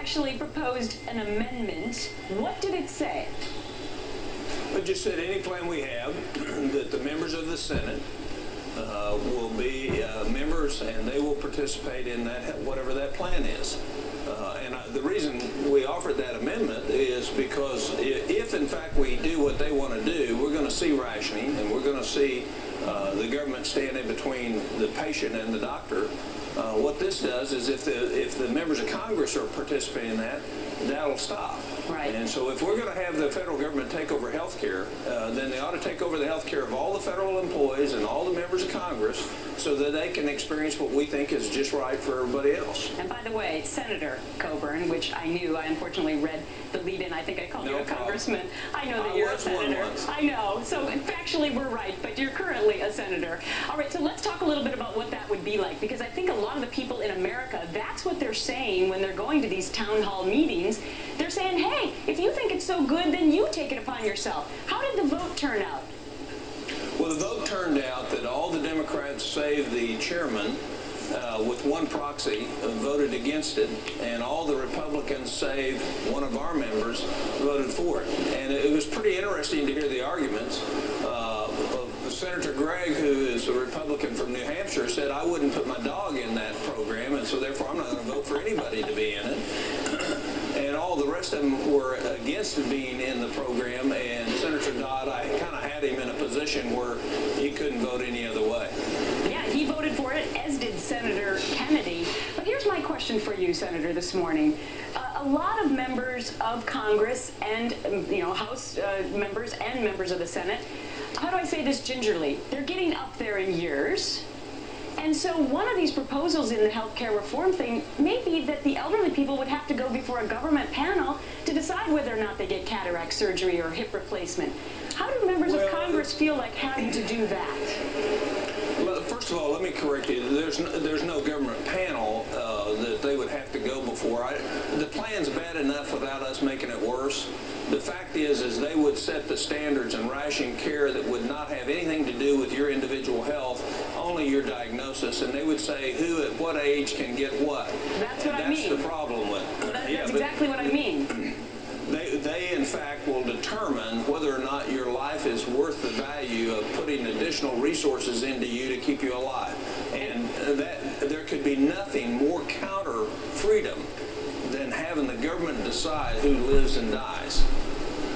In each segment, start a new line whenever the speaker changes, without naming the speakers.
actually proposed an amendment. What did it say?
It just said any plan we have, that the members of the Senate will be members, and they will participate in that, whatever that plan is. The reason we offered that amendment is because if in fact we do what they want to do, we're going to see rationing, and we're going to see the government stand in between the patient and the doctor. What this does is if the members of Congress are participating in that, that'll stop.
Right.
And so if we're going to have the federal government take over health care, then they ought to take over the health care of all the federal employees and all the members of Congress so that they can experience what we think is just right for everybody else.
And by the way, Senator Coburn, which I knew, I unfortunately read the lead-in. I think I called you a congressman. I know that you're a senator. I know. So factually we're right, but you're currently a senator. All right, so let's talk a little bit about what that would be like, because I think a lot of the people in America, that's what they're saying when they're going to these town hall meetings. They're saying, hey, if you think it's so good, then you take it upon yourself. How did the vote turn out?
Well, the vote turned out that all the Democrats, save the chairman, with one proxy, voted against it, and all the Republicans, save one of our members, voted for it. And it was pretty interesting to hear the arguments. Senator Gregg, who is a Republican from New Hampshire, said, I wouldn't put my dog in that program, and so therefore I'm not going to vote for anybody to be in it. And all the rest of them were against being in the program, and Senator Dodd, I kind of had him in a position where he couldn't vote any other way.
Yeah, he voted for it, as did Senator Kennedy. But here's my question for you, Senator, this morning. A lot of members of Congress and, House members and members of the Senate, how do I say this gingerly? They're getting up there in years. And so one of these proposals in the health care reform thing may be that the elderly people would have to go before a government panel to decide whether or not they get cataract surgery or hip replacement. How do members of Congress feel like having to do that?
Well, first of all, let me correct you. There's no government panel that they would have to go before. The plan's bad enough without us making it worse. The fact is they would set the standards and ration care that would not have anything to do with your individual health, only your diagnosis, and they would say who at what age can get what.
That's what I mean.
That's the problem with it.
Well, that's exactly what I mean.
They, in fact, will determine whether or not your life is worth the value of putting additional resources into you to keep you alive. And there could be nothing more counter freedom than having the government decide who lives and dies.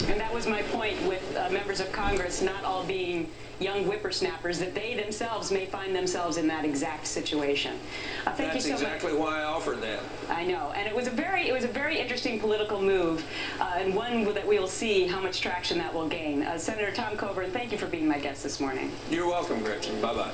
And that was my point with members of Congress not all being young whippersnappers, that they themselves may find themselves in that exact situation. Thank you so much. That's
exactly why I offered that.
I know, and it was a very interesting political move, and one that we'll see how much traction that will gain. Senator Tom Coburn, thank you for being my guest this morning.
You're welcome, Gretchen. Bye-bye.